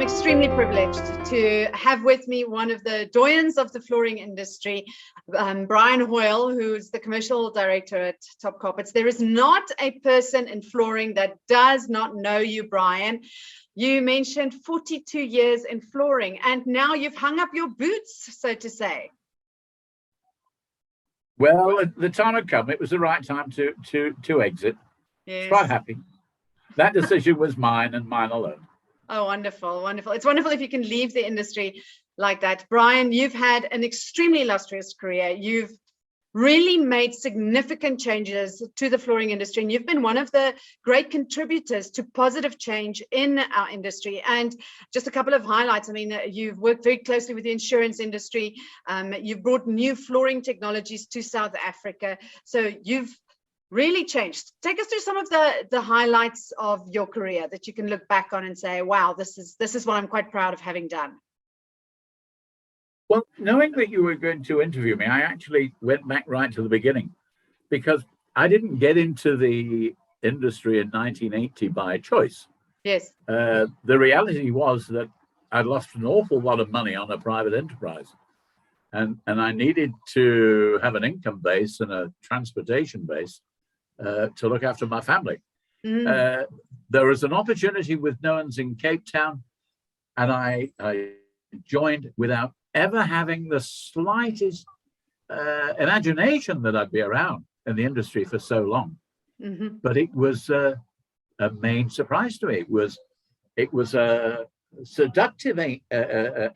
I'm extremely privileged to have with me one of the doyens of the flooring industry, Brian Hoyle, who's the commercial director at Top Carpets. There is not a person in flooring that does not know you, Brian. You mentioned 42 years in flooring, and now you've hung up your boots, so to say. Well, the time had come. It was the right time to exit. Yes. Quite happy. That decision was mine and mine alone. Oh, wonderful, wonderful. It's wonderful if you can leave the industry like that. Brian, you've had an extremely illustrious career. You've really made significant changes to the flooring industry, and you've been one of the great contributors to positive change in our industry. And just a couple of highlights. I mean, you've worked very closely with the insurance industry. You've brought new flooring technologies to South Africa. So you've really changed. Take us through some of the highlights of your career that you can look back on and say, wow, this is what I'm quite proud of having done. Well, knowing that you were going to interview me, I actually went back right to the beginning, because I didn't get into the industry in 1980 by choice. Yes. The reality was that I'd lost an awful lot of money on a private enterprise, and I needed to have an income base and a transportation base to look after my family. There was an opportunity with Noens in Cape Town, and I joined without ever having the slightest imagination that I'd be around in the industry for so long. But it was a main surprise to me. It was a seductive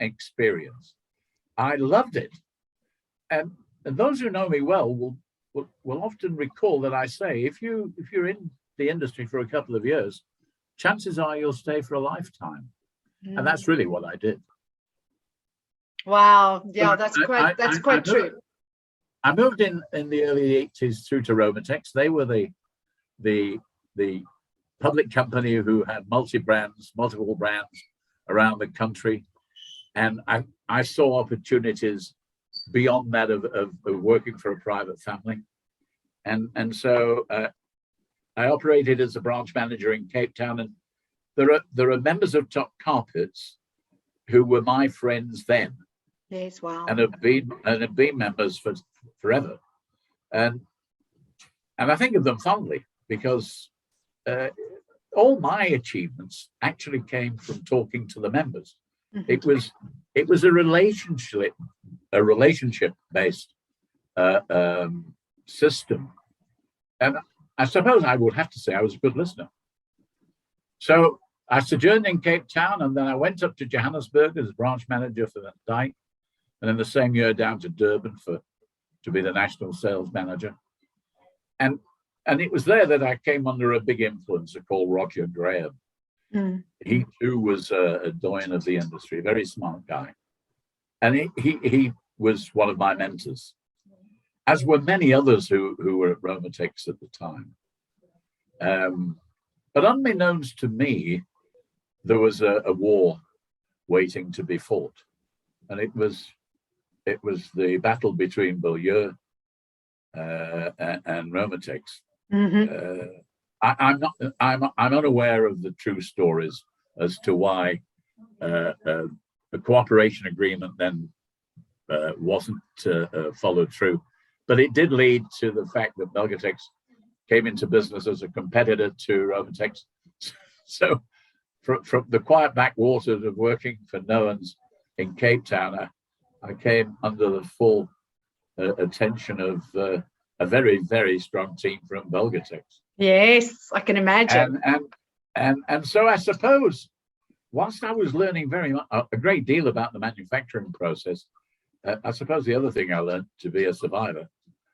experience. I loved it, and those who know me well will often recall that I say, if you're in the industry for a couple of years, chances are you'll stay for a lifetime. And that's really what I did. Wow. Yeah, that's quite true. I moved in the early 80s through to Romatex. They were the public company who had multiple brands around the country. And I saw opportunities beyond that of working for a private family. And so I operated as a branch manager in Cape Town. And there are members of Top Carpets who were my friends then. Yes, wow. And have been members for forever. And I think of them fondly, because all my achievements actually came from talking to the members. It was a relationship based system, and I suppose I would have to say I was a good listener. So I sojourned in Cape Town, and then I went up to Johannesburg as branch manager for that Dyke, and then the same year down to Durban to be the national sales manager. And it was there that I came under a big influencer called Roger Graham. He too was a doyen of the industry, a very smart guy. And he was one of my mentors, as were many others who were at Romatex at the time. But unbeknownst to me, there was a war waiting to be fought. And it was the battle between Beaulieu and Romatex. I'm unaware of the true stories as to why the cooperation agreement then wasn't followed through, but it did lead to the fact that Belgatex came into business as a competitor to Romatex. So from the quiet backwaters of working for Noens in Cape Town, I came under the full attention of a very, very strong team from Belgatex. Yes, I can imagine. And so I suppose, whilst I was learning a great deal about the manufacturing process, I suppose the other thing I learned to be a survivor.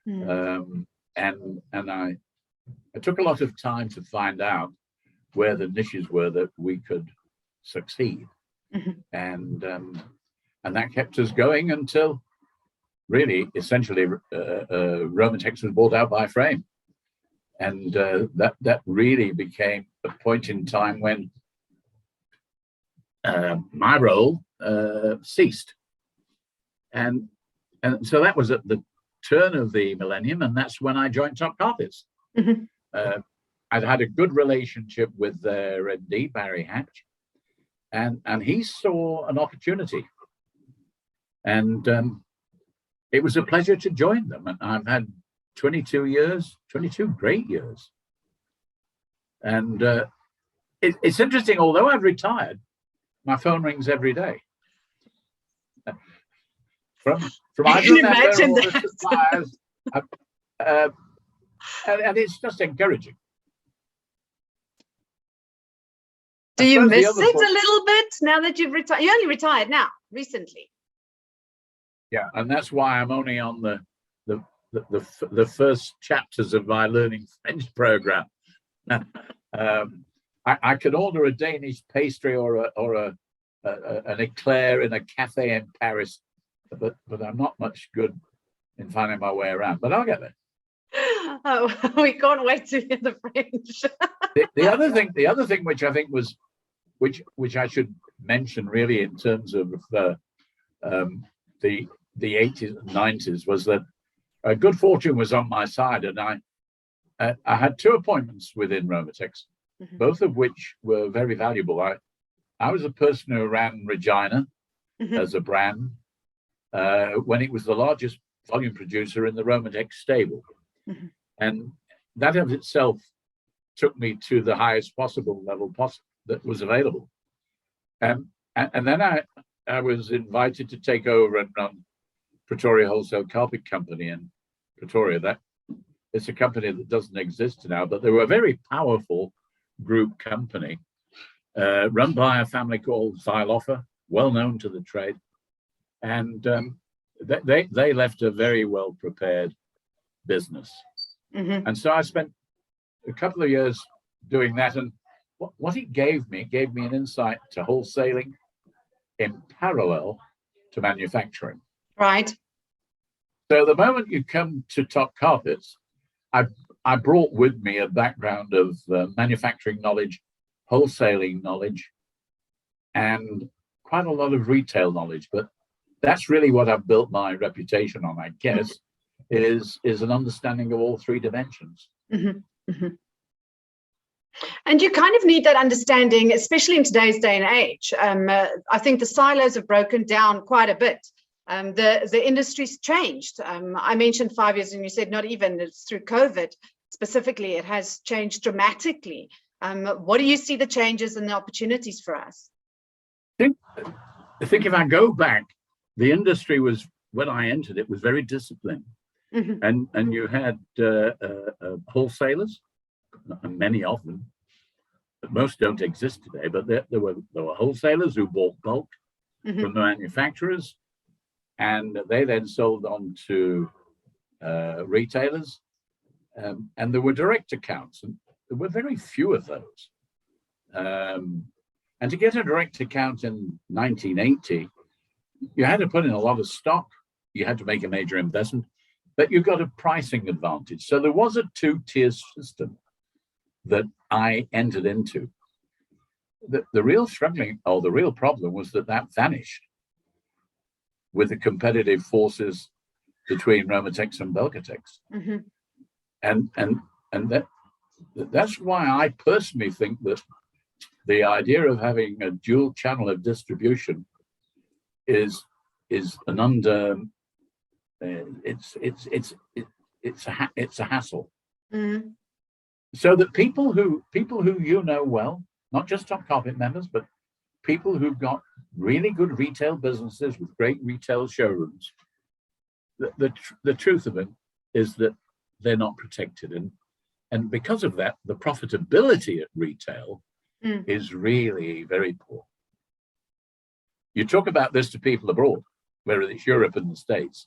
And I took a lot of time to find out where the niches were that we could succeed. And that kept us going until really, essentially, Romatex was bought out by Frame. And that really became a point in time when my role ceased. And so that was at the turn of the millennium, and that's when I joined Top Carpets. I'd had a good relationship with their MD, Barry Hatch, and he saw an opportunity, and it was a pleasure to join them. And I've had 22 great years. And it's interesting, although I've retired, my phone rings every day. From I can imagine that. Suppliers, and it's just encouraging. Do you miss it a little bit now that you've retired? You only retired now, recently. Yeah, and that's why I'm only on the first chapters of my learning French program. I could order a Danish pastry or an eclair in a cafe in Paris, but I'm not much good in finding my way around. But I'll get there. Oh, we can't wait to hear the French. the other thing, which I think was, which I should mention really in terms of the 80s and 90s, was that good fortune was on my side, and I had 2 appointments within Romatex, both of which were very valuable. I was a person who ran Regina as a brand when it was the largest volume producer in the Romatex stable. And that of itself took me to the highest possible level that was available. And then I was invited to take over and run Pretoria Wholesale Carpet Company in Pretoria. That it's a company that doesn't exist now, but they were a very powerful group company run by a family called Zylofa, well known to the trade. And they left a very well prepared business. And so I spent a couple of years doing that. And what it gave me an insight to wholesaling in parallel to manufacturing. Right. So the moment you come to Top Carpets, I brought with me a background of manufacturing knowledge, wholesaling knowledge, and quite a lot of retail knowledge. But that's really what I've built my reputation on, I guess, is an understanding of all 3 dimensions. And you kind of need that understanding, especially in today's day and age. I think the silos have broken down quite a bit. The industry's changed. I mentioned 5 years, and you said not even. It's through COVID specifically. It has changed dramatically. What do you see the changes and the opportunities for us? I think if I go back, the industry was, when I entered, it was very disciplined. And you had wholesalers, and many of them, but most don't exist today. But there were wholesalers who bought bulk from the manufacturers, and they then sold on to retailers. And there were direct accounts, and there were very few of those. And to get a direct account in 1980, you had to put in a lot of stock. You had to make a major investment, but you got a pricing advantage. So there was a 2-tier system that I entered into. The real struggling, or the real problem, was that vanished with the competitive forces between Romatex and Belcatex. And that's why I personally think that the idea of having a dual channel of distribution is an it's a hassle. So that people who you know well, not just Top Carpet members, but people who've got really good retail businesses with great retail showrooms, the truth of it is that they're not protected, and because of that, the profitability at retail is really very poor. You talk about this to people abroad, whether it's Europe and the States,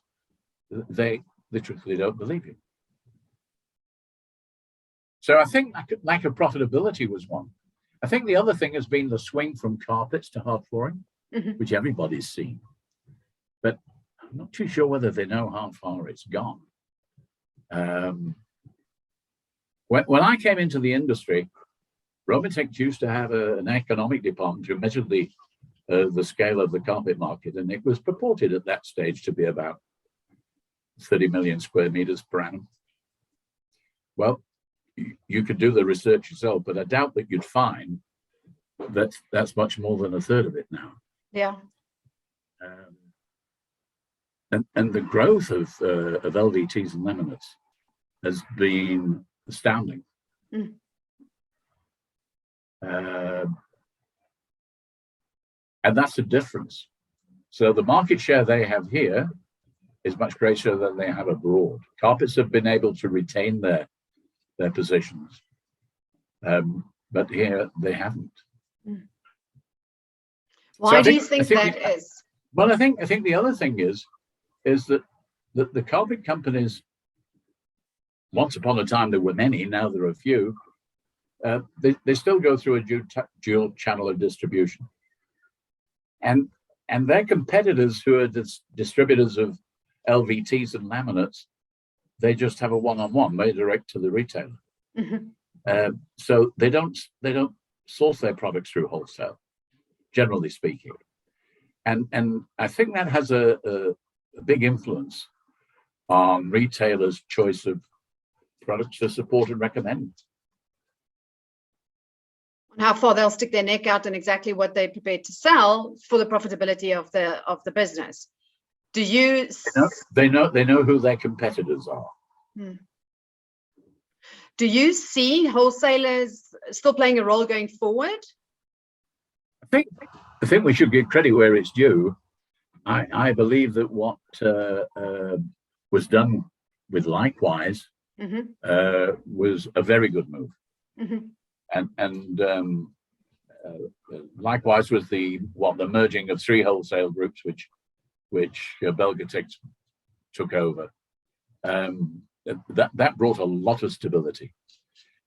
they truthfully don't believe you. So I think lack of profitability was one. I think the other thing has been the swing from carpets to hard flooring, which everybody's seen. But I'm not too sure whether they know how far it's gone. When I came into the industry, Romatex used to have an economic department who measured the scale of the carpet market, and it was purported at that stage to be about 30 million square meters per annum. Well, you could do the research yourself, but I doubt that you'd find that's much more than a third of it now. Yeah. And the growth of LVTs and laminates has been astounding. Mm. And that's the difference. So the market share they have here is much greater than they have abroad. Carpets have been able to retain their positions, but here they haven't. Mm. Why do you think that is? Well, I think the other thing is that the carpet companies, once upon a time there were many, now there are a few, they still go through a dual channel of distribution. And their competitors who are distributors of LVTs and laminates, they just have a one-on-one, they direct to the retailer. Mm-hmm. So they don't source their products through wholesale, generally speaking. And I think that has a big influence on retailers' choice of products to support and recommend. How far they'll stick their neck out and exactly what they're prepared to sell for the profitability of the business. Do you? They know who their competitors are. Hmm. Do you see wholesalers still playing a role going forward? I think we should give credit where it's due. I believe that what was done with Likewise mm-hmm. Was a very good move. Mm-hmm. And Likewise was the merging of three wholesale groups, which Belgatex took over. That brought a lot of stability,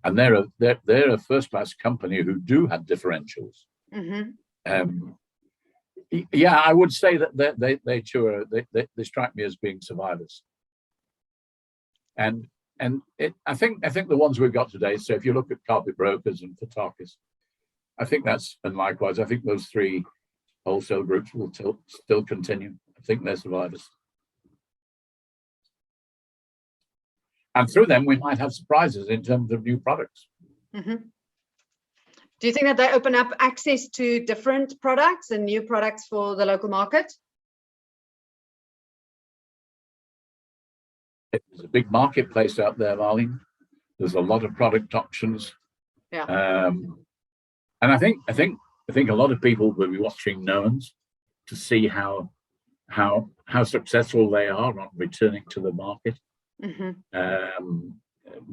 and they're a first-class company who do have differentials. Mm-hmm. Yeah, I would say that they strike me as being survivors. And I think the ones we've got today. So if you look at Carpet Brokers and Fotakis, I think and Likewise, I think those three wholesale groups will still continue. I think they're survivors. And through them, we might have surprises in terms of new products. Mm-hmm. Do you think that they open up access to different products and new products for the local market? There's a big marketplace out there, Marlene. There's a lot of product options. Yeah. And I think a lot of people will be watching Knowens to see how successful they are on returning to the market. Mm-hmm.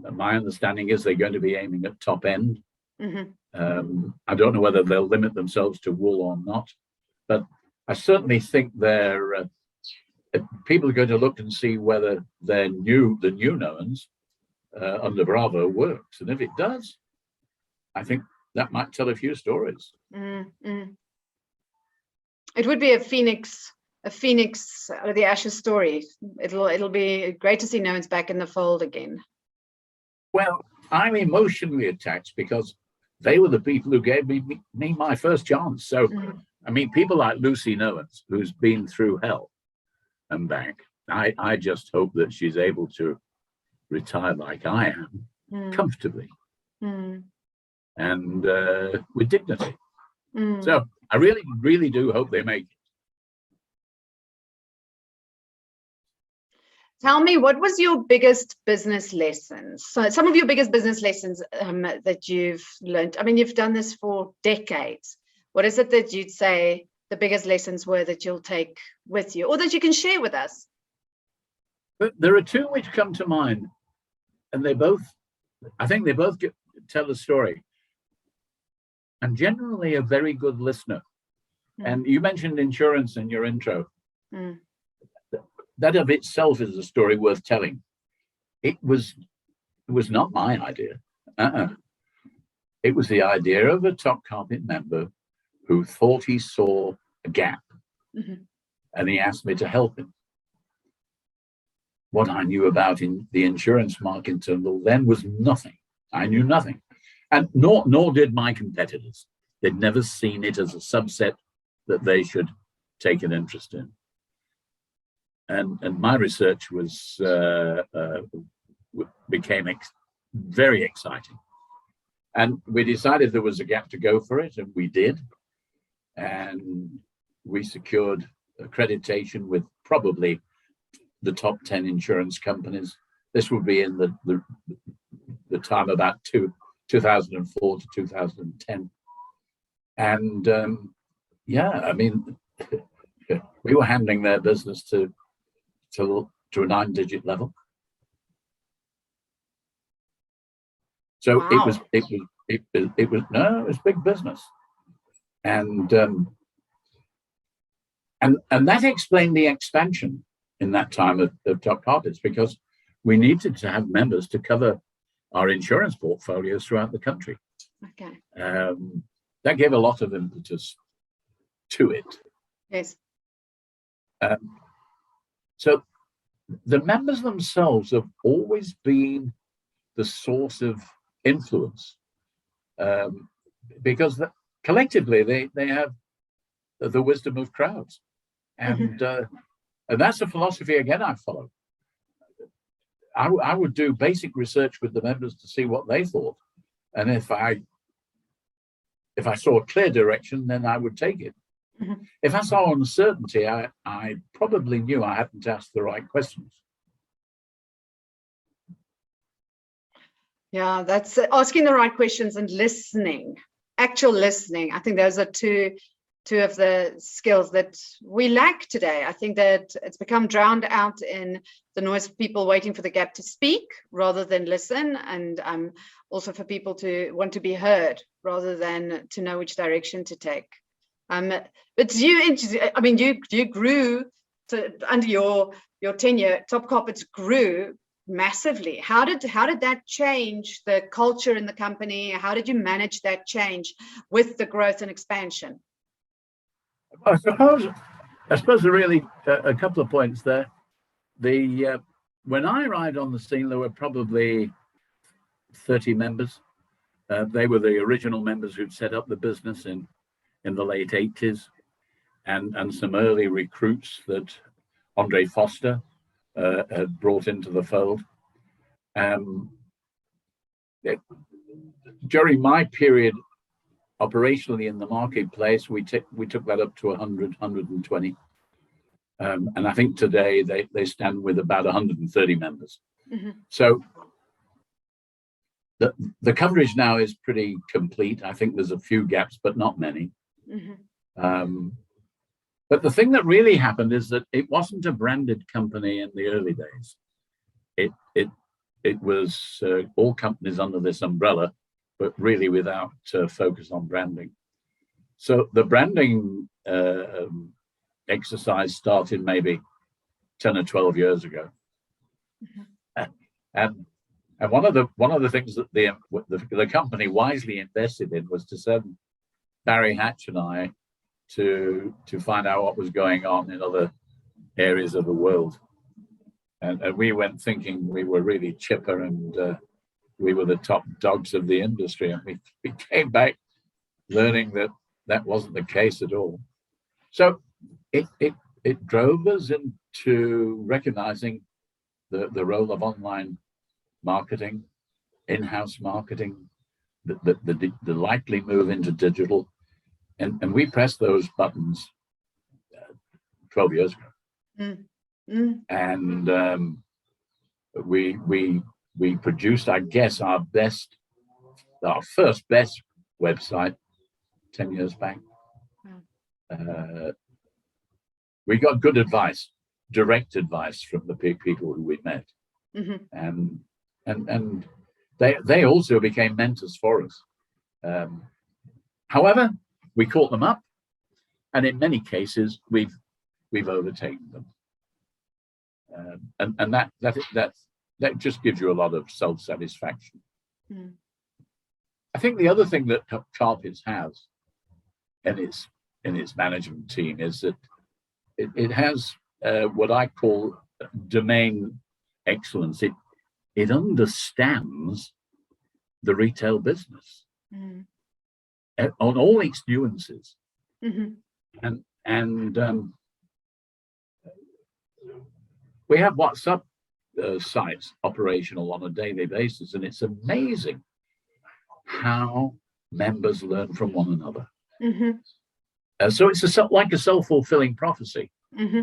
My understanding is they're going to be aiming at top end. Mm-hmm. I don't know whether they'll limit themselves to wool or not, but I certainly think people are going to look and see whether the new Knowens under Bravo works, and if it does, I think that might tell a few stories. Mm-hmm. It would be a phoenix out of the ashes story. It'll be great to see Knowens back in the fold again. Well, I'm emotionally attached because they were the people who gave me my first chance. So, I mean, people like Lucy Knowens, who's been through hell and back, I just hope that she's able to retire like I am, comfortably and with dignity. So I really, really do hope they make it. Tell me, what was your biggest business lessons? So some of your biggest business lessons that you've learned. I mean, you've done this for decades. What is it that you'd say the biggest lessons were that you'll take with you or that you can share with us? But there are two which come to mind, and I think they both tell a story. I'm generally a very good listener. And you mentioned insurance in your intro. That of itself is a story worth telling. It was not my idea. It was the idea of a top carpet member who thought he saw a gap, and he asked me to help him. What I knew about the insurance market until then was nothing. I knew nothing, and nor did my competitors. They'd never seen it as a subset that they should take an interest in. And my research became very exciting. And we decided there was a gap to go for it, and we did. And we secured accreditation with probably the top 10 insurance companies. This would be in the time about 2004 to 2010. And yeah, I mean, we were handling their business to a 9-digit level. So Wow. it was big business. And that explained the expansion in that time of Top Carpets, because we needed to have members to cover our insurance portfolios throughout the country. Okay. That gave a lot of impetus to it. Yes. So the members themselves have always been the source of influence, because collectively they have the wisdom of crowds, and that's a philosophy again I follow. I would do basic research with the members to see what they thought, and if I saw a clear direction, then I would take it. If I saw uncertainty, I probably knew I hadn't asked the right questions. Yeah, that's asking the right questions and listening, actual listening. I think those are two of the skills that we lack today. I think that it's become drowned out in the noise of people waiting for the gap to speak rather than listen, and also for people to want to be heard rather than to know which direction to take. But you grew under your tenure. Top Carpets grew massively. How did that change the culture in the company? How did you manage that change with the growth and expansion? I suppose there are really a couple of points there. When I arrived on the scene, there were probably 30 members. They were the original members who'd set up the business in the late 80s, and some early recruits that Andre Foster had brought into the fold. During my period operationally in the marketplace, we took that up to 100, 120. And I think today they stand with about 130 members. So the coverage now is pretty complete. I think there's a few gaps, but not many. But the thing that really happened is that it wasn't a branded company in the early days. It was all companies under this umbrella, but really without focus on branding. So the branding exercise started maybe 10 or 12 years ago. And one of the things that the company wisely invested in was to send Barry Hatch and I to find out what was going on in other areas of the world. And we went thinking we were really chipper and we were the top dogs of the industry. And we came back learning that wasn't the case at all. So it drove us into recognizing the role of online marketing, in-house marketing, the likely move into digital. And we pressed those buttons 12 years ago. And we produced, I guess, our first best website 10 years back. We got good advice, direct advice from the people who we met. And they also became mentors for us. However, we caught them up, and in many cases we've overtaken them. And that just gives you a lot of self-satisfaction. I think the other thing that Carpets has in its management team is that it has what I call domain excellence. It understands the retail business on all its nuances. And we have WhatsApp sites operational on a daily basis, and it's amazing how members learn from one another. Mm-hmm. So it's like a self-fulfilling prophecy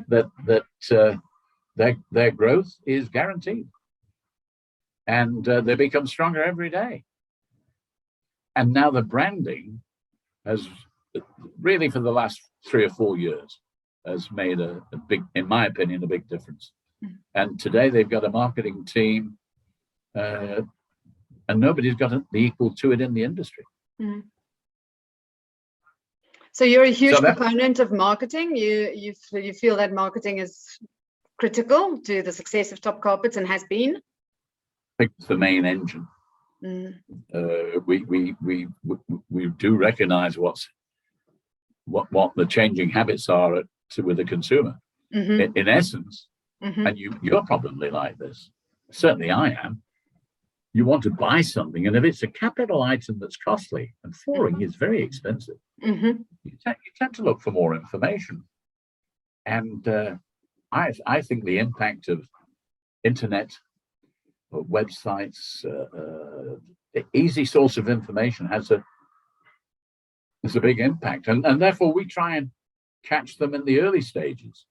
that their growth is guaranteed, and they become stronger every day. And now the branding has really, for the last 3 or 4 years, has made a big, in my opinion, a big difference. And today they've got a marketing team, and nobody's got the equal to it in the industry. Mm. So you're a huge proponent of marketing. You feel that marketing is critical to the success of Top Carpets and has been? I think it's the main engine. Mm. We do recognize what the changing habits are with the consumer. Mm-hmm. In essence, mm-hmm. and you're probably like this. Certainly I am. You want to buy something, and if it's a capital item that's costly, and flooring mm-hmm. is very expensive, mm-hmm. you tend to look for more information. And I think the impact of internet, or websites, easy source of information has a big impact, and therefore we try and catch them in the early stages,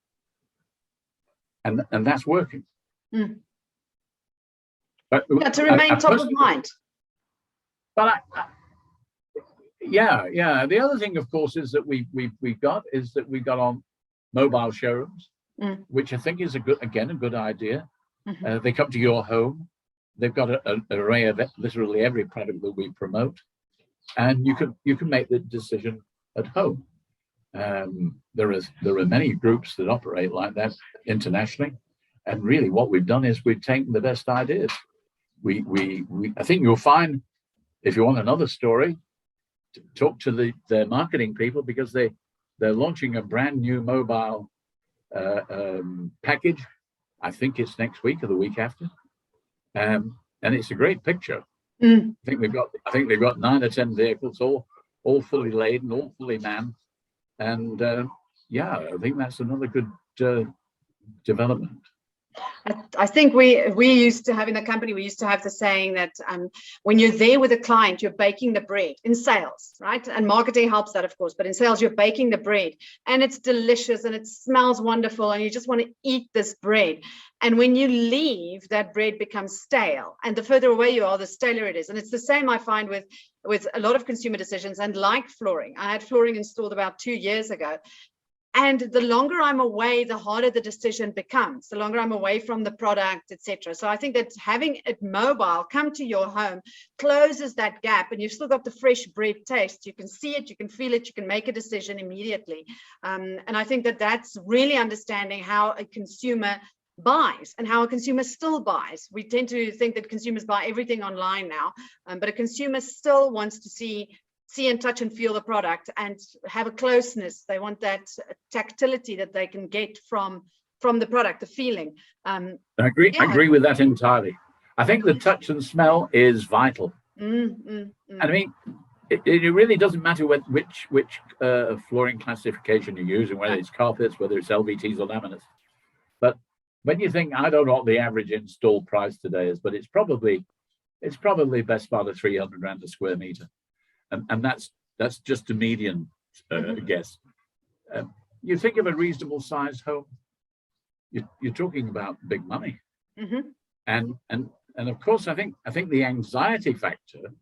and that's working. Mm. To remain top of mind. But yeah. The other thing, of course, is that we've got on mobile showrooms, which I think is a good idea. Mm-hmm. They come to your home. They've got an array of literally every product that we promote, and you can make the decision at home. There are many groups that operate like that internationally, and really what we've done is we've taken the best ideas. I think you'll find, if you want another story, talk to their marketing people, because they're launching a brand new mobile package. I think it's next week or the week after, and it's a great picture. I think they've got 9 or 10 vehicles, all fully laden, all fully manned, and I think that's another good development. I think we used to have in the company, we used to have the saying that when you're there with a client, you're baking the bread in sales, right? And marketing helps that, of course, but in sales, you're baking the bread and it's delicious and it smells wonderful and you just want to eat this bread. And when you leave, that bread becomes stale, and the further away you are, the staler it is. And it's the same I find with a lot of consumer decisions, and like flooring. I had flooring installed about 2 years ago. And the longer I'm away, the harder the decision becomes, the longer I'm away from the product, etc. So I think that having it mobile come to your home closes that gap, and you've still got the fresh bread taste. You can see it, you can feel it, you can make a decision immediately. And I think that that's really understanding how a consumer buys and how a consumer still buys. We tend to think that consumers buy everything online now, but a consumer still wants to see and touch and feel the product and have a closeness. They want that tactility that they can get from the product, the feeling. I agree with that entirely. I think the touch and smell is vital. I mean, it really doesn't matter which flooring classification you're using, whether it's carpets, whether it's LVTs or laminates. But when you think, I don't know what the average install price today is, but it's probably best part of 300 rand a square meter. And that's just a median guess. You think of a reasonable sized home, you're talking about big money. And of course, I think the anxiety factor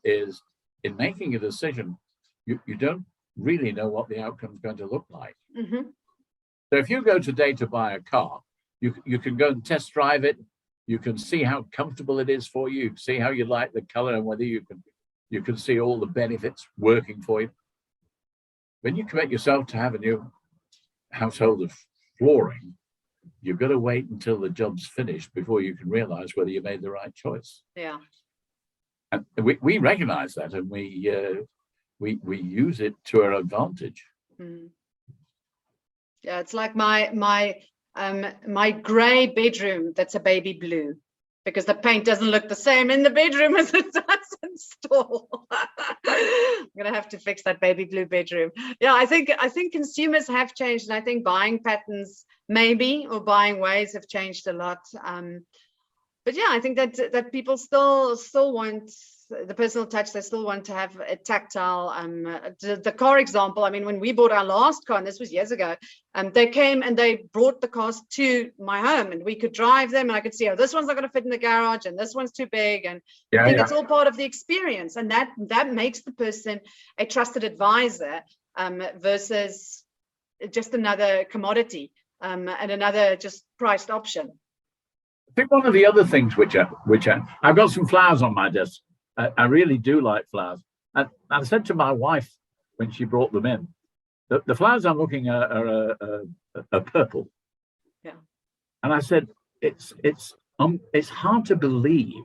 is in making a decision. You don't really know what the outcome is going to look like. So if you go today to buy a car, you can go and test drive it. You can see how comfortable it is for you. You can see how you like the color and whether you can see all the benefits working for you. When you commit yourself to have a new household of flooring, you've got to wait until the job's finished before you can realize whether you made the right choice. Yeah. And we recognize that, and we use it to our advantage. Yeah, it's like my gray bedroom that's a baby blue, because the paint doesn't look the same in the bedroom as it does in store. I'm gonna have to fix that baby blue bedroom. Yeah, I think consumers have changed, and I think buying patterns or buying ways have changed a lot. But yeah, I think that people still want the personal touch. They still want to have a tactile. The car example, I mean, when we bought our last car, and this was years ago, they came and they brought the cars to my home, and we could drive them, and I could see, oh, this one's not going to fit in the garage, and this one's too big. And I think it's all part of the experience, and that makes the person a trusted advisor versus just another commodity and another just priced option. I think one of the other things which I've got some flowers on my desk. I really do like flowers. And I said to my wife when she brought them in, the flowers I'm looking at are purple. Yeah. And I said, it's hard to believe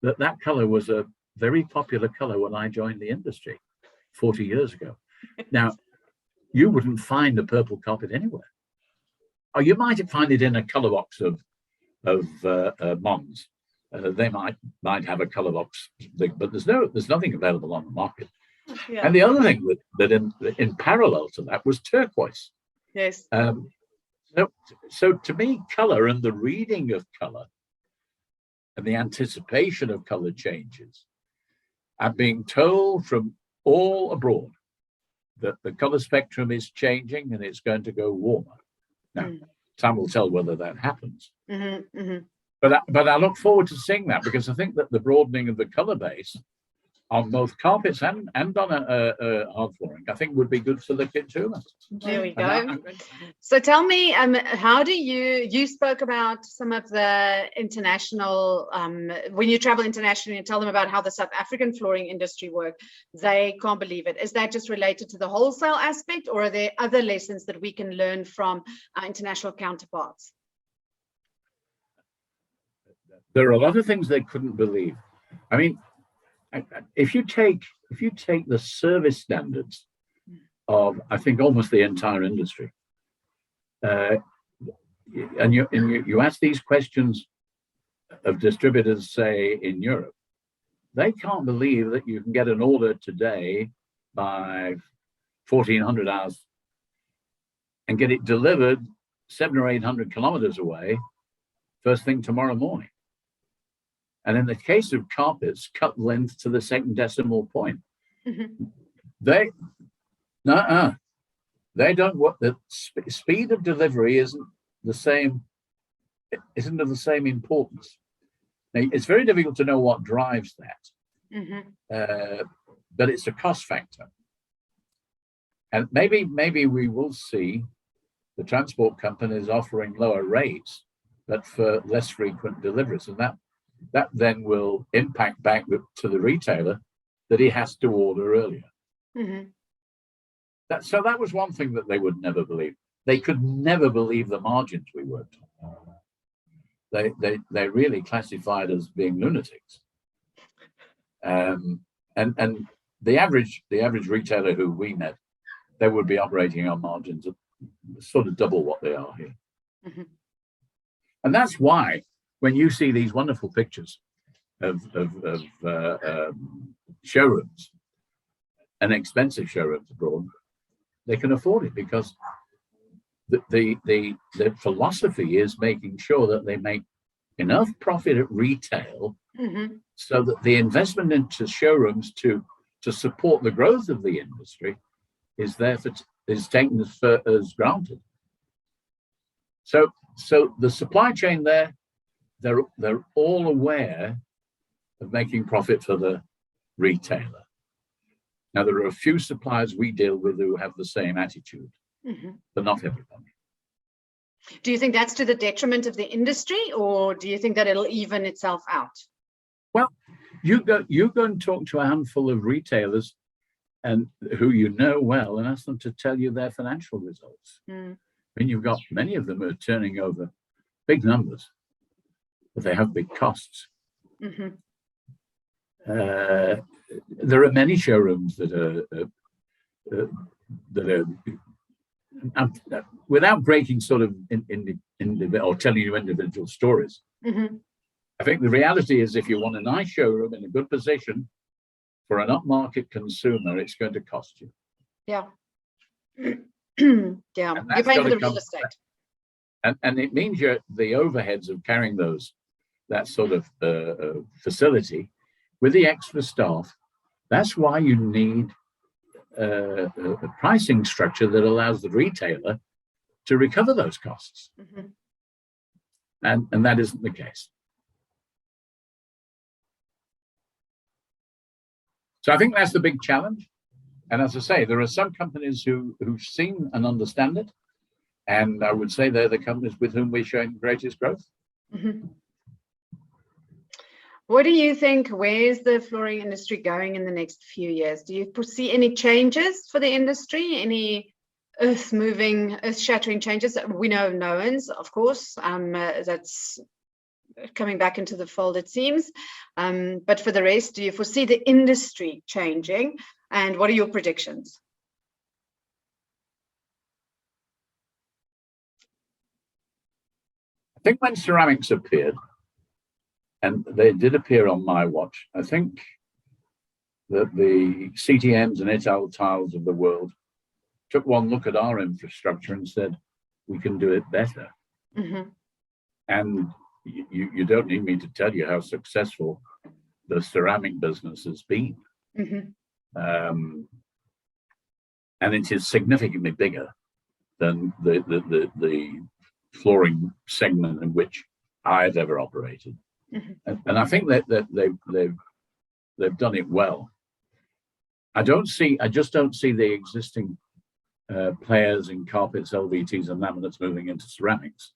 that color was a very popular color when I joined the industry 40 years ago. Now, you wouldn't find a purple carpet anywhere. Or you might find it in a color box of Mons. They might have a color box, but there's nothing available on the market. Yeah. And the other thing that in parallel to that was turquoise. Yes. So to me, color and the reading of color and the anticipation of color changes, I'm being told from all abroad that the color spectrum is changing and it's going to go warmer. Now, time will tell whether that happens. Mm-hmm, mm-hmm. But I look forward to seeing that, because I think that the broadening of the color base on both carpets and on a hard flooring, I think would be good for the consumer. There we go. So tell me, how do you spoke about some of the international, when you travel internationally and tell them about how the South African flooring industry work, they can't believe it. Is that just related to the wholesale aspect, or are there other lessons that we can learn from our international counterparts? There are a lot of things they couldn't believe. I mean, if you take the service standards of, I think, almost the entire industry, and you ask these questions of distributors, say in Europe, they can't believe that you can get an order today by 1400 hours and get it delivered 700 or 800 kilometers away first thing tomorrow morning. And in the case of carpets, cut length to the second decimal point. Mm-hmm. They don't want the speed of delivery isn't of the same importance. Now, it's very difficult to know what drives that, mm-hmm. But it's a cost factor. And maybe we will see the transport companies offering lower rates, but for less frequent deliveries, and that then will impact back to the retailer that he has to order earlier. Mm-hmm. So that was one thing that they would never believe. They could never believe the margins we worked on. They really classified as being lunatics. And the average retailer who we met, they would be operating on margins of sort of double what they are here. Mm-hmm. And that's why, when you see these wonderful pictures of showrooms and expensive showrooms abroad, they can afford it, because the philosophy is making sure that they make enough profit at retail, mm-hmm. so that the investment into showrooms to support the growth of the industry is taken as granted. So the supply chain there, they're all aware of making profit for the retailer. Now, there are a few suppliers we deal with who have the same attitude, mm-hmm. but not everybody. Do you think that's to the detriment of the industry, or do you think that it'll even itself out? Well, you go and talk to a handful of retailers and who you know well and ask them to tell you their financial results. Mm. I mean, you've got many of them who are turning over big numbers, but they have big costs. Mm-hmm. There are many showrooms that are without breaking sort of or telling you individual stories. Mm-hmm. I think the reality is, if you want a nice showroom in a good position for an upmarket consumer, it's going to cost you. Yeah. Yeah. You're paying for the real estate. And it means the overheads of carrying that sort of facility with the extra staff, that's why you need a pricing structure that allows the retailer to recover those costs. Mhm. And that isn't the case. So I think that's the big challenge. And as I say, there are some companies who've seen and understand it. And I would say they're the companies with whom we're showing greatest growth. Mhm. What do you think? Where's the flooring industry going in the next few years? Do you foresee any changes for the industry? Any earth-moving, earth-shattering changes? We know of no one's, of course. That's coming back into the fold, it seems. But for the rest, do you foresee the industry changing? And what are your predictions? I think when ceramics appeared, and they did appear on my watch, I think that the CTMs and Untitled Tiles of the world took one look at our infrastructure and said, we can do it better. Mm-hmm. And you don't need me to tell you how successful the ceramic business has been. Mm-hmm. And it is significantly bigger than the flooring segment in which I've ever operated. Mm-hmm. And I think that they've done it well. I just don't see the existing players in carpets, LVTs, and laminates moving into ceramics.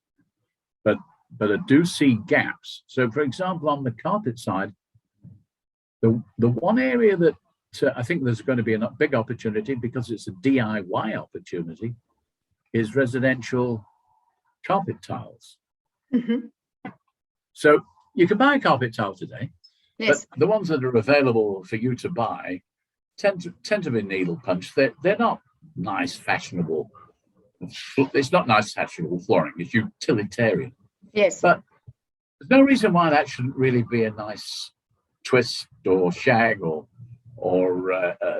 But I do see gaps. So, for example, on the carpet side, the one area that I think there's going to be a big opportunity, because it's a DIY opportunity, is residential carpet tiles. Mm-hmm. So you can buy a carpet tile today, yes, but the ones that are available for you to buy tend to be needle punch. They're not nice, fashionable. It's not nice, fashionable flooring. It's utilitarian. Yes. But there's no reason why that shouldn't really be a nice twist or shag or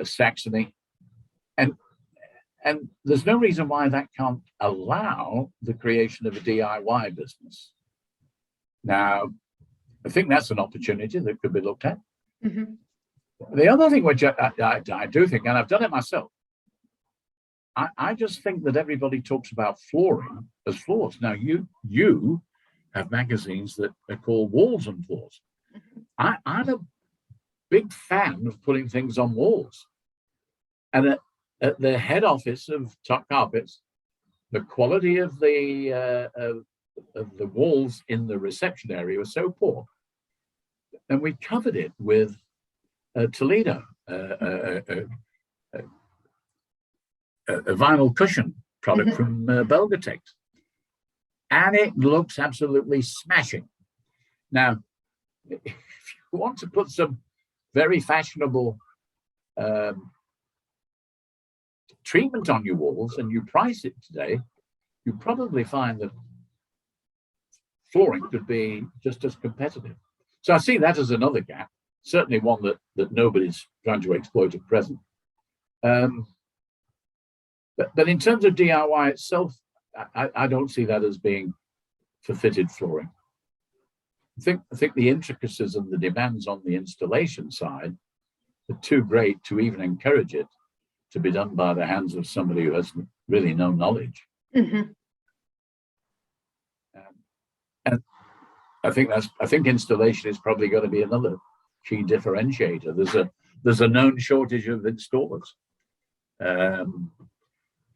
Saxony. And there's no reason why that can't allow the creation of a DIY business. Now, I think that's an opportunity that could be looked at. Mm-hmm. The other thing which I do think, and I've done it myself, I just think that everybody talks about flooring as floors. Now, you have magazines that are called Walls and Floors. Mm-hmm. I'm a big fan of putting things on walls. And at the head office of Top Carpets, the quality of the walls in the reception area was so poor, and we covered it with Toledo, a vinyl cushion product mm-hmm. from Belgatech, and it looks absolutely smashing. Now, if you want to put some very fashionable treatment on your walls and you price it today, you probably find that flooring could be just as competitive. So I see that as another gap, certainly one that nobody's trying to exploit at present. But in terms of DIY itself, I don't see that as being for fitted flooring. I think the intricacies and the demands on the installation side are too great to even encourage it to be done by the hands of somebody who has really no knowledge. Mm-hmm. And I think installation is probably going to be another key differentiator. There's a known shortage of installers,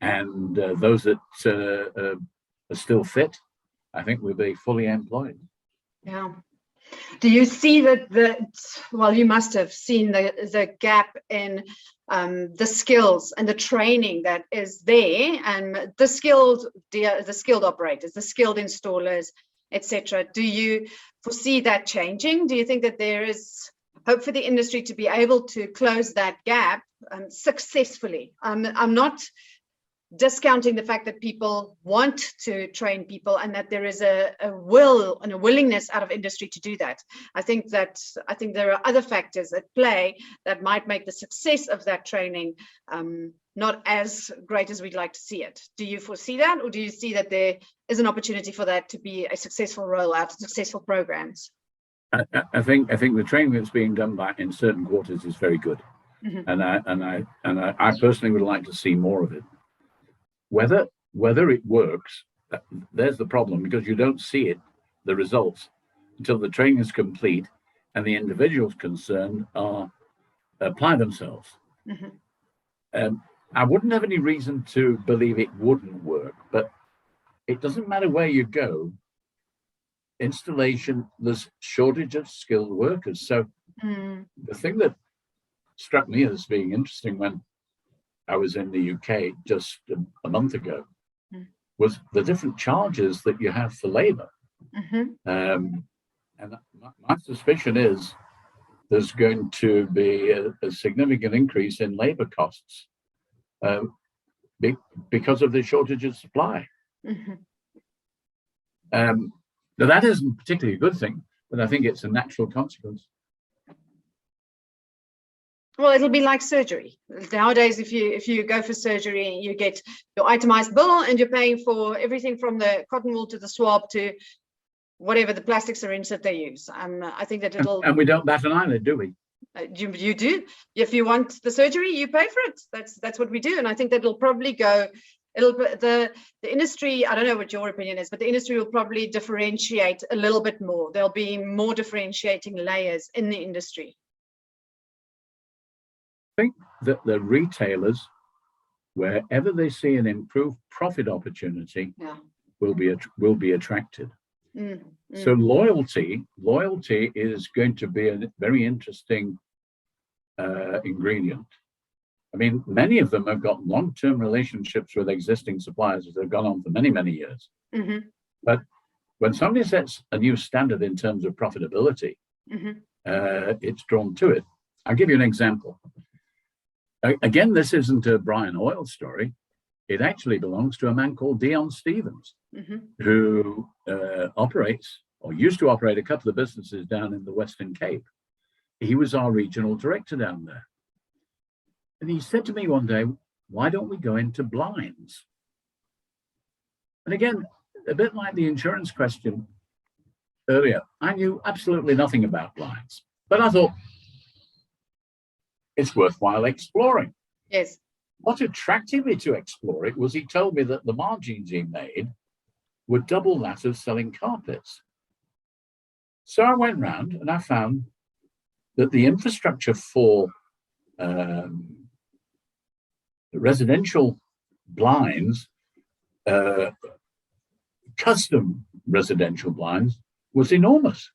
and those that are still fit, I think, will be fully employed. Yeah. Do you see that well, you must have seen the gap in the skills and the training that is there, and the skilled operators, the skilled installers, etc. Do you foresee that changing? Do you think that there is hope for the industry to be able to close that gap successfully? I'm not discounting the fact that people want to train people and that there is a will and a willingness out of industry to do that. I think there are other factors at play that might make the success of that training not as great as we'd like to see it. Do you foresee that, or do you see that there is an opportunity for that to be a successful rollout, successful programs? I think the training that's being done in certain quarters is very good, Mhm. and I personally would like to see more of it. Whether it works, there's the problem, because you don't see the results until the training is complete and the individuals concerned apply themselves. Mhm. I wouldn't have any reason to believe it wouldn't work, but it doesn't matter where you go. Installation, there's shortage of skilled workers. So the thing that struck me as being interesting when I was in the UK just a month ago was the different charges that you have for labor. And my suspicion is there's going to be a significant increase in labor costs because of the shortage of supply. Now, that isn't particularly a good thing, but I think it's a natural consequence. Well, it'll be like surgery. Nowadays, if you go for surgery, you get your itemized bill and you're paying for everything from the cotton wool to the swab to whatever the plastic syringe that they use. I think that it'll... And we don't bat an eyelid, do we? You do. If you want the surgery, you pay for it. That's what we do. And I think that it'll probably go... the industry, I don't know what your opinion is, but the industry will probably differentiate a little bit more. There'll be more differentiating layers in the industry. I think that the retailers, wherever they see an improved profit opportunity, will be attracted. So loyalty is going to be a very interesting ingredient. I mean, many of them have got long-term relationships with existing suppliers that have gone on for many, many years. But when somebody sets a new standard in terms of profitability, it's drawn to it. I'll give you an example. Again, this isn't a Brian Hoyle story. It actually belongs to a man called Dion Stevens, who operates or used to operate a couple of businesses down in the Western Cape. He was our regional director down there. And he said to me one day, why don't we go into blinds? And again, a bit like the insurance question earlier, I knew absolutely nothing about blinds, but I thought it's worthwhile exploring. Yes. What attracted me to explore it was he told me that the margins he made were double that of selling carpets. So I went round and I found that the infrastructure for residential blinds, custom residential blinds, was enormous.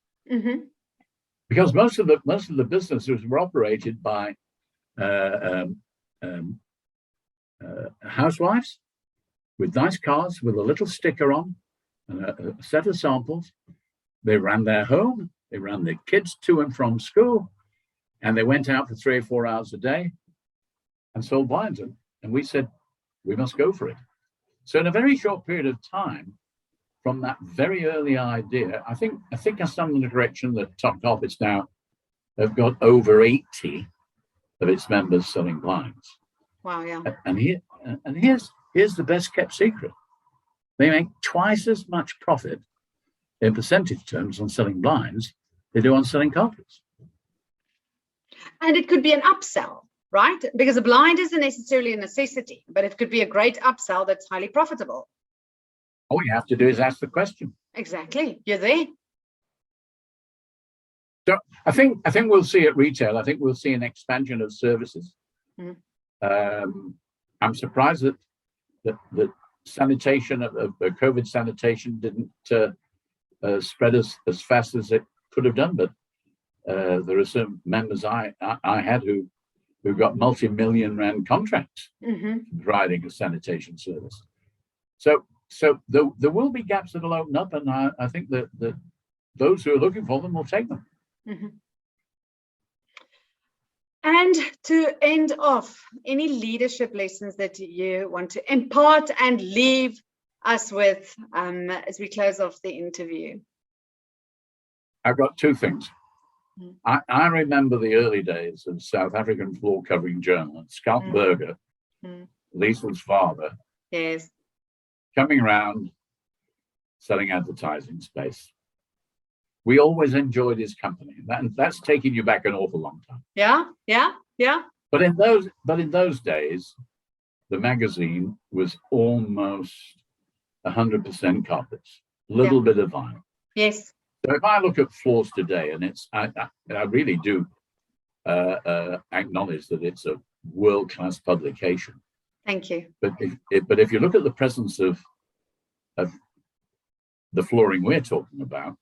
Because most of the businesses were operated by housewives with nice cars with a little sticker on and a set of samples. They ran their home, they ran their kids to and from school, and they went out for 3 or 4 hours a day and sold blinds. And we said, we must go for it. So in a very short period of time, from that very early idea, I think I stand in the direction that Top Carpets now have got over 80 of its members selling blinds. Wow, yeah. And here's the best kept secret. They make twice as much profit in percentage terms on selling blinds they do on selling carpets. And it could be an upsell, right? Because a blind isn't necessarily a necessity, but it could be a great upsell that's highly profitable. All you have to do is ask the question. Exactly. You're there. So I think we'll see at retail. I think we'll see an expansion of services. I'm surprised that sanitation, COVID sanitation, didn't spread as fast as it could have done. But there are some members I had who got multi-million rand contracts providing a sanitation service. So there will be gaps that will open up, and I think that those who are looking for them will take them. And to end off, any leadership lessons that you want to impart and leave us with as we close off the interview? I've got 2 things. I remember the early days of South African floor covering journalists, Schalk Burger, Liesel's father, yes, coming around selling advertising space. we always enjoyed his company. That's taking you back an awful long time. Yeah, yeah, yeah. But in those days, the magazine was almost 100% carpets, little bit of vinyl. Yes. So if I look at floors today, and I really do acknowledge that it's a world-class publication. Thank you. But if you look at the presence of the flooring we're talking about,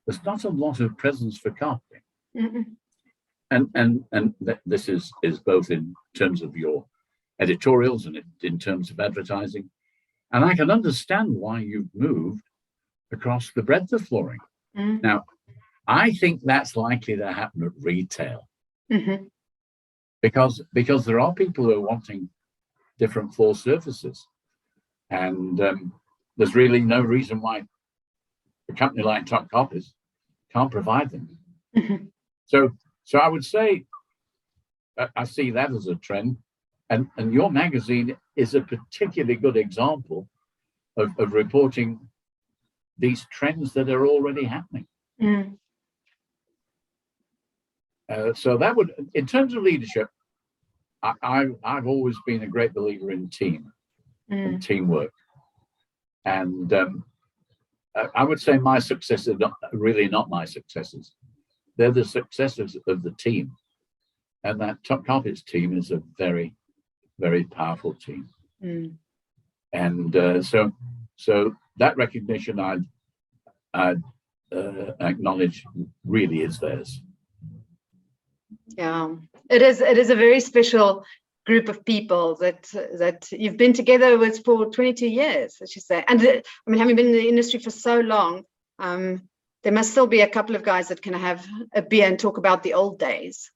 there's not a lot of presence for carpeting. Mm-mm. And this is both in terms of your editorials and in terms of advertising. And I can understand why you've moved across the breadth of flooring. Mm. Now, I think that's likely to happen at retail. Mm-hmm. Because there are people who are wanting different floor surfaces. And there's really no reason why a company like Top Carpets can't provide them. Mm-hmm. So I would say I see that as a trend. And your magazine is a particularly good example of reporting these trends that are already happening. Mm. So that would, in terms of leadership, I've always been a great believer in team and teamwork. And I would say my successes are really not my successes. They're the successes of the team. And that Top Carpets team is a very, very powerful team. Mm. And so that recognition I'd acknowledge really is theirs. Yeah, it is a very special group of people that you've been together with for 22 years, as you say. And I mean, having been in the industry for so long, there must still be a couple of guys that can have a beer and talk about the old days.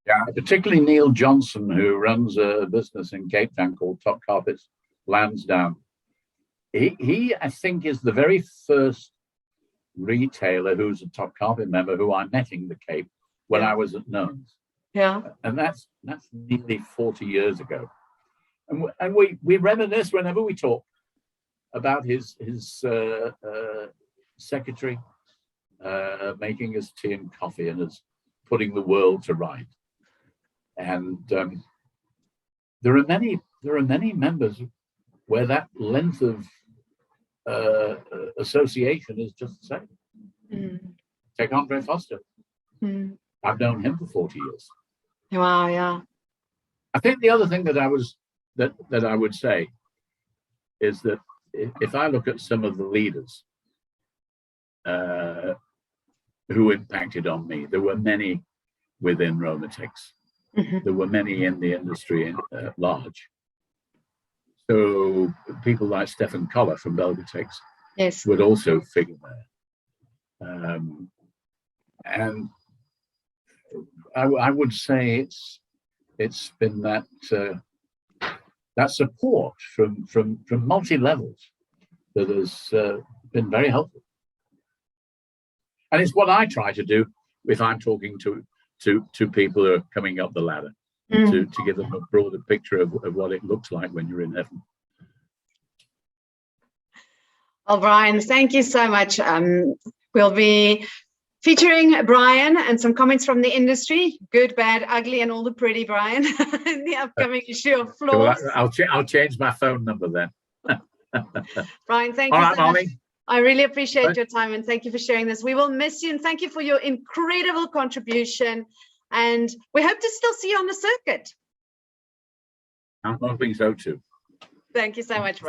Yeah, particularly Neil Johnson, who runs a business in Cape Town called Top Carpets Lansdowne. He I think is the very first retailer who's a Top Carpet member who I met in the Cape when I was at Nones. Yeah. And that's nearly 40 years ago. And we reminisce whenever we talk about his secretary making us tea and coffee and us putting the world to right. And there are many members where that length of association is just the same. Mm. Take Andre Foster. Mm. I've known him for 40 years. Wow, yeah. I think the other thing that I would say is that if I look at some of the leaders who impacted on me, there were many within Romatex. Mm-hmm. There were many in the industry at large. So people like Stefan Koller from Belgatex would also figure there. And I would say it's been that support from multi levels that has been very helpful. And it's what I try to do if I'm talking to people who are coming up the ladder, to give them a broader picture of what it looks like when you're in heaven. Well, Brian, thank you so much. We'll be featuring Brian and some comments from the industry, good, bad, ugly, and all the pretty, Brian, in the upcoming issue of Floors. Well, I'll change my phone number then. Brian, thank you so much. I really appreciate your time and thank you for sharing this. We will miss you and thank you for your incredible contribution. And we hope to still see you on the circuit. I'm hoping so too. Thank you so much, Brian.